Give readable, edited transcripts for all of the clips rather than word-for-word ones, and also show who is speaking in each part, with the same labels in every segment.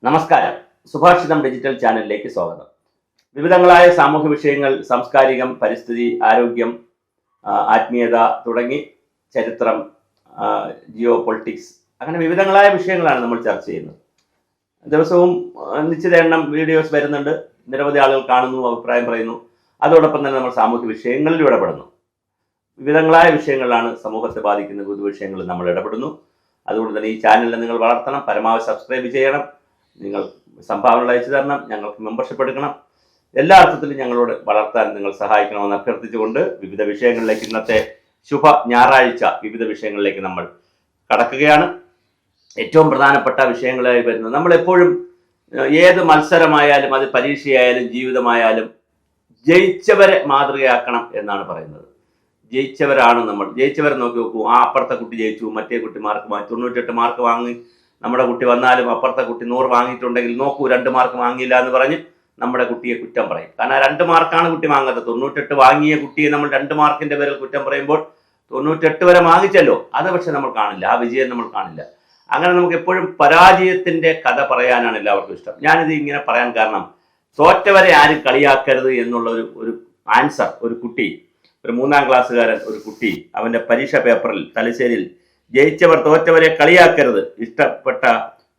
Speaker 1: നമസ്കാരം. സുഭാഷിതം ഡിജിറ്റൽ ചാനലിലേക്ക് സ്വാഗതം. വിവിധങ്ങളായ സാമൂഹ്യ വിഷയങ്ങൾ, സാംസ്കാരികം, പരിസ്ഥിതി, ആരോഗ്യം, ആത്മീയത തുടങ്ങി ചരിത്രം, ജിയോ പൊളിറ്റിക്സ്, അങ്ങനെ വിവിധങ്ങളായ വിഷയങ്ങളാണ് നമ്മൾ ചർച്ച ചെയ്യുന്നത്. ദിവസവും നിശ്ചിത എണ്ണം വീഡിയോസ് വരുന്നുണ്ട്, നിരവധി ആളുകൾ കാണുന്നു, അഭിപ്രായം പറയുന്നു. അതോടൊപ്പം തന്നെ നമ്മൾ സാമൂഹ്യ വിഷയങ്ങളിൽ ഇടപെടുന്നു. വിവിധങ്ങളായ വിഷയങ്ങളിലാണ് സമൂഹത്തെ ബാധിക്കുന്ന പൊതു വിഷയങ്ങളിൽ നമ്മൾ ഇടപെടുന്നു. അതുകൊണ്ട് തന്നെ ഈ ചാനലിനെ നിങ്ങൾ വളർത്തണം, പരമാവധി സബ്സ്ക്രൈബ് ചെയ്യണം, നിങ്ങൾ സംഭാവനകൾ അയച്ചു തരണം, ഞങ്ങൾക്ക് മെമ്പർഷിപ്പ് എടുക്കണം. എല്ലാ അർത്ഥത്തിലും ഞങ്ങളോട് വളർത്താൻ നിങ്ങൾ സഹായിക്കണമെന്ന് അഭ്യർത്ഥിച്ചുകൊണ്ട് വിവിധ വിഷയങ്ങളിലേക്ക്, ഇന്നത്തെ ശുഭ ഞായറാഴ്ച വിവിധ വിഷയങ്ങളിലേക്ക് നമ്മൾ കടക്കുകയാണ്. ഏറ്റവും പ്രധാനപ്പെട്ട വിഷയങ്ങളായി വരുന്നത്, നമ്മളെപ്പോഴും ഏത് മത്സരമായാലും, അത് പരീക്ഷയായാലും ജീവിതമായാലും, ജയിച്ചവരെ മാതൃകയാക്കണം എന്നാണ് പറയുന്നത്. ജയിച്ചവരാണ് നമ്മൾ. ജയിച്ചവരെ നോക്കി നോക്കൂ. അപ്പുറത്തെ കുട്ടി ജയിച്ചു, മറ്റേ കുട്ടി 98 മാർക്ക് വാങ്ങി. നമ്മുടെ കുട്ടി വന്നാലും അപ്പുറത്തെ കുട്ടി 100 വാങ്ങിയിട്ടുണ്ടെങ്കിൽ നോക്കൂ, 2 മാർക്ക് വാങ്ങിയില്ല എന്ന് പറഞ്ഞ് നമ്മുടെ കുട്ടിയെ കുറ്റം പറയും. കാരണം 2 മാർക്കാണ് കുട്ടി വാങ്ങാത്തത്. 98 വാങ്ങിയ കുട്ടിയെ നമ്മൾ 2 മാർക്കിന്റെ പേരിൽ കുറ്റം പറയുമ്പോൾ 98 വരെ വാങ്ങിച്ചല്ലോ, അത് പക്ഷെ നമ്മൾ കാണില്ല, ആ വിജയം നമ്മൾ കാണില്ല. അങ്ങനെ നമുക്ക് എപ്പോഴും പരാജയത്തിന്റെ കഥ പറയാനാണ് എല്ലാവർക്കും ഇഷ്ടം. ഞാനിത് ഇങ്ങനെ പറയാൻ കാരണം, തോറ്റവരെ ആരും കളിയാക്കരുത് എന്നുള്ള ഒരു ആൻസർ ഒരു കുട്ടി, ഒരു 3ാം ക്ലാസ്സുകാരൻ ഒരു കുട്ടി, അവന്റെ പരീക്ഷ പേപ്പറിൽ തലശ്ശേരിയിൽ ജയിച്ചവർ തോറ്റവരെ കളിയാക്കരുത്, ഇഷ്ടപ്പെട്ട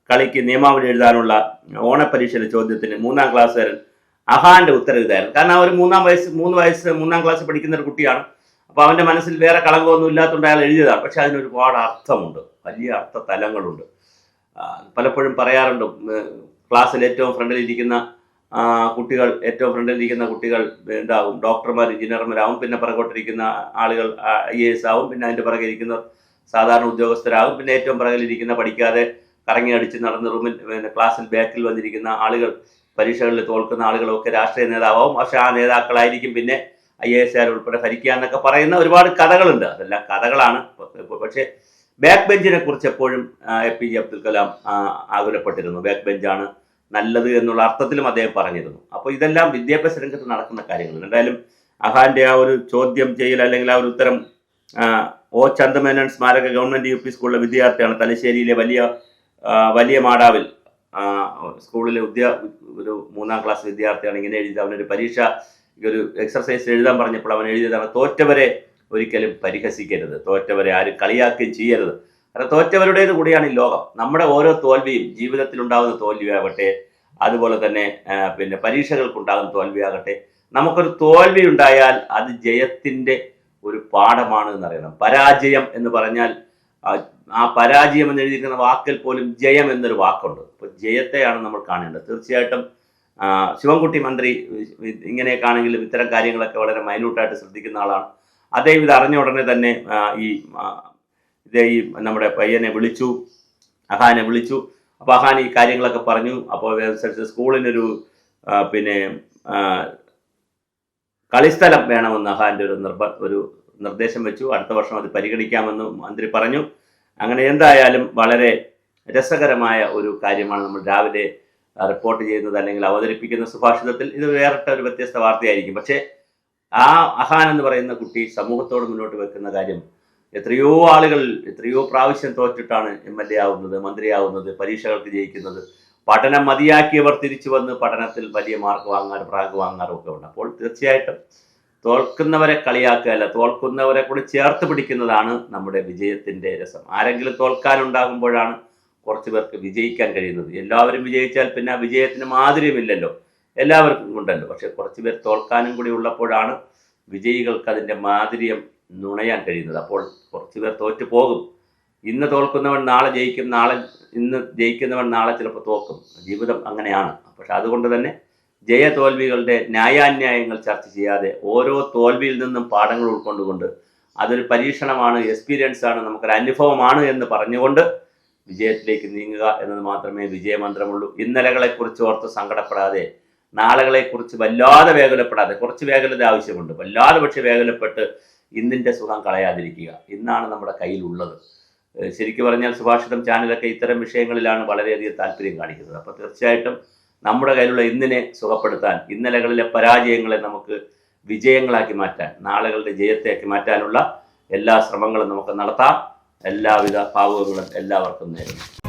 Speaker 1: കളിക്ക് നിയമാവലി എഴുതാനുള്ള ഓണപ്പരീക്ഷയിലെ ചോദ്യത്തിന് 3ാം ക്ലാസ്സുകാരൻ അഹാന്റെ ഉത്തരം എഴുതായിരുന്നു. കാരണം അവർ 3 ക്ലാസ് പഠിക്കുന്ന ഒരു കുട്ടിയാണ്. അപ്പോൾ അവന്റെ മനസ്സിൽ വേറെ കളങ്കമൊന്നും ഇല്ലാത്തതുകൊണ്ട് അയാൾ എഴുതിയതാണ്. പക്ഷെ അതിനൊരുപാട് അർത്ഥമുണ്ട്, വലിയ അർത്ഥ തലങ്ങളുണ്ട്. പലപ്പോഴും പറയാറുണ്ട്, ക്ലാസ്സിൽ ഏറ്റവും ഫ്രണ്ടിലിരിക്കുന്ന കുട്ടികൾ എന്താവും, ഡോക്ടർമാർ, എഞ്ചിനീയർമാരാവും. പിന്നെ പിറകോട്ടിരിക്കുന്ന ആളുകൾ IAS ആവും. പിന്നെ അതിൻ്റെ പിറകെ ഇരിക്കുന്ന സാധാരണ ഉദ്യോഗസ്ഥരാകും. പിന്നെ ഏറ്റവും പിറകിലിരിക്കുന്ന പഠിക്കാതെ കറങ്ങി അടിച്ച് നടന്ന് റൂമിൽ, ക്ലാസ്സിൽ ബാക്കിൽ വന്നിരിക്കുന്ന ആളുകൾ, പരീക്ഷകളിൽ തോൽക്കുന്ന ആളുകളൊക്കെ രാഷ്ട്രീയ നേതാവാകും. പക്ഷെ ആ നേതാക്കളായിരിക്കും പിന്നെ IAS ഉൾപ്പെടെ ഭരിക്കുക എന്നൊക്കെ പറയുന്ന ഒരുപാട് കഥകളുണ്ട്. അതെല്ലാം കഥകളാണ്. പക്ഷേ ബാക്ക് ബെഞ്ചിനെ കുറിച്ച് എപ്പോഴും APJ അബ്ദുൽ കലാം ആകുലപ്പെട്ടിരുന്നു. ബാക്ക് ബെഞ്ചാണ് നല്ലത് എന്നുള്ള അർത്ഥത്തിലും അദ്ദേഹം പറഞ്ഞിരുന്നു. അപ്പോൾ ഇതെല്ലാം വിദ്യാഭ്യാസ രംഗത്ത് നടക്കുന്ന കാര്യങ്ങളുണ്ട്. എന്തായാലും അഹാന്റെ ആ ഒരു ചോദ്യം ചെയ്യൽ, അല്ലെങ്കിൽ ആ ഒരു ഉത്തരം, O ചന്ദമേനോൻ സ്മാരക ഗവൺമെന്റ് UP സ്കൂളിലെ വിദ്യാർത്ഥിയാണ്. തലശ്ശേരിയിലെ വലിയ മാടാവിൽ സ്കൂളിലെ ഒരു 3ാം ക്ലാസ് വിദ്യാർത്ഥിയാണ്. ഇങ്ങനെ എഴുതി, അവനൊരു പരീക്ഷ, ഒരു എക്സർസൈസ് എഴുതാൻ പറഞ്ഞപ്പോൾ അവൻ എഴുതിയതാണ്, തോറ്റവരെ ഒരിക്കലും പരിഹസിക്കരുത്, തോറ്റവരെ ആരും കളിയാക്കുകയും ചെയ്യരുത്. കാരണം തോറ്റവരുടേത് കൂടിയാണ് ഈ ലോകം. നമ്മുടെ ഓരോ തോൽവിയും, ജീവിതത്തിലുണ്ടാകുന്ന തോൽവിയാകട്ടെ, അതുപോലെ തന്നെ പിന്നെ പരീക്ഷകൾക്കുണ്ടാകുന്ന തോൽവിയാകട്ടെ, നമുക്കൊരു തോൽവി ഉണ്ടായാൽ അത് ജയത്തിന്റെ ഒരു പാഠമാണ് എന്നറിയണം. പരാജയം എന്ന് പറഞ്ഞാൽ, ആ പരാജയം എന്ന് എഴുതിയിരിക്കുന്ന വാക്കിൽ പോലും ജയം എന്നൊരു വാക്കുണ്ട്. അപ്പോൾ ജയത്തെയാണ് നമ്മൾ കാണേണ്ടത്. തീർച്ചയായിട്ടും ശിവൻകുട്ടി മന്ത്രി ഇങ്ങനെയൊക്കെ ആണെങ്കിലും ഇത്തരം കാര്യങ്ങളൊക്കെ വളരെ മൈന്യൂട്ടായിട്ട് ശ്രദ്ധിക്കുന്ന ആളാണ്. അദ്ദേഹം ഇത് അറിഞ്ഞ ഉടനെ തന്നെ ഈ നമ്മുടെ പയ്യനെ വിളിച്ചു, അഹാനെ വിളിച്ചു. അപ്പോൾ അഹാൻ ഈ കാര്യങ്ങളൊക്കെ പറഞ്ഞു. അപ്പോൾ അതനുസരിച്ച് സ്കൂളിനൊരു പിന്നെ കളിസ്ഥലം വേണമെന്ന് അഹാന്റെ ഒരു നിർദ്ദേശം വെച്ചു. അടുത്ത വർഷം അത് പരിഗണിക്കാമെന്ന് മന്ത്രി പറഞ്ഞു. അങ്ങനെ എന്തായാലും വളരെ രസകരമായ ഒരു കാര്യമാണ് നമ്മൾ രാവിലെ റിപ്പോർട്ട് ചെയ്യുന്നത്, അല്ലെങ്കിൽ അവതരിപ്പിക്കുന്ന സുഭാഷിതത്തിൽ. ഇത് വേറിട്ട ഒരു വ്യത്യസ്ത വാർത്തയായിരിക്കും. പക്ഷേ ആ അഹാൻ എന്ന് പറയുന്ന കുട്ടി സമൂഹത്തോട് മുന്നോട്ട് വെക്കുന്ന കാര്യം, എത്രയോ ആളുകൾ എത്രയോ പ്രാവശ്യം തോറ്റിട്ടാണ് MLA ആവുന്നത്, മന്ത്രിയാവുന്നത്, പരീക്ഷകൾക്ക് ജയിക്കുന്നത്. പഠനം മതിയാക്കിയവർ തിരിച്ചു വന്ന് പഠനത്തിൽ വലിയ മാർക്ക് വാങ്ങാനും റാങ്ക് വാങ്ങാനും ഒക്കെ ഉണ്ട്. അപ്പോൾ തീർച്ചയായിട്ടും തോൽക്കുന്നവരെ കളിയാക്കുകയല്ല, തോൽക്കുന്നവരെ കൂടി ചേർത്ത് പിടിക്കുന്നതാണ് നമ്മുടെ വിജയത്തിന്റെ രസം. ആരെങ്കിലും തോൽക്കാനുണ്ടാകുമ്പോഴാണ് കുറച്ച് പേർക്ക് വിജയിക്കാൻ കഴിയുന്നത്. എല്ലാവരും വിജയിച്ചാൽ പിന്നെ ആ വിജയത്തിന് മാധുര്യമില്ലല്ലോ, എല്ലാവർക്കും ഉണ്ടല്ലോ. പക്ഷെ കുറച്ച് പേർ തോൽക്കാനും കൂടി ഉള്ളപ്പോഴാണ് വിജയികൾക്ക് അതിൻ്റെ മാധുര്യം നുണയാൻ കഴിയുന്നത്. അപ്പോൾ കുറച്ച് പേർ തോറ്റു പോകും. ഇന്ന് തോൽക്കുന്നവൻ നാളെ ജയിക്കും, ഇന്ന് ജയിക്കുന്നവൻ നാളെ ചിലപ്പോൾ തോക്കും. ജീവിതം അങ്ങനെയാണ്. പക്ഷെ അതുകൊണ്ട് തന്നെ ജയതോൽവികളുടെ ന്യായാന്യായങ്ങൾ ചർച്ച ചെയ്യാതെ, ഓരോ തോൽവിയിൽ നിന്നും പാഠങ്ങൾ ഉൾക്കൊണ്ടുകൊണ്ട്, അതൊരു പരീക്ഷണമാണ്, എക്സ്പീരിയൻസ് ആണ്, നമുക്കൊരു അനുഭവമാണ് എന്ന് പറഞ്ഞുകൊണ്ട് വിജയത്തിലേക്ക് നീങ്ങുക എന്നത് മാത്രമേ വിജയമന്ത്രമുള്ളൂ. ഇന്നലകളെക്കുറിച്ച് ഓർത്ത് സങ്കടപ്പെടാതെ, നാളുകളെക്കുറിച്ച് വല്ലാതെ വേകുലപ്പെടാതെ, കുറച്ച് വേഗലത ആവശ്യമുണ്ട്, വല്ലാതെ പക്ഷെ വേഗലപ്പെട്ട് ഇന്നിൻ്റെ സുഖം കളയാതിരിക്കുക. ഇന്നാണ് നമ്മുടെ കയ്യിലുള്ളത്. ശരിക്കും പറഞ്ഞാൽ സുഭാഷിതം ചാനലൊക്കെ ഇത്തരം വിഷയങ്ങളിലാണ് വളരെയധികം താല്പര്യം കാണിക്കുന്നത്. അപ്പോൾ തീർച്ചയായിട്ടും നമ്മുടെ കയ്യിലുള്ള ഇന്നിനെ സുഖപ്പെടുത്താൻ, ഇന്നലകളിലെ പരാജയങ്ങളെ നമുക്ക് വിജയങ്ങളാക്കി മാറ്റാൻ, നാളുകളുടെ ജയത്തേക്ക് മാറ്റാനുള്ള എല്ലാ ശ്രമങ്ങളും നമുക്ക് നടത്താം. എല്ലാവിധ ഭാവുകങ്ങളും എല്ലാവർക്കും നേരുന്നു.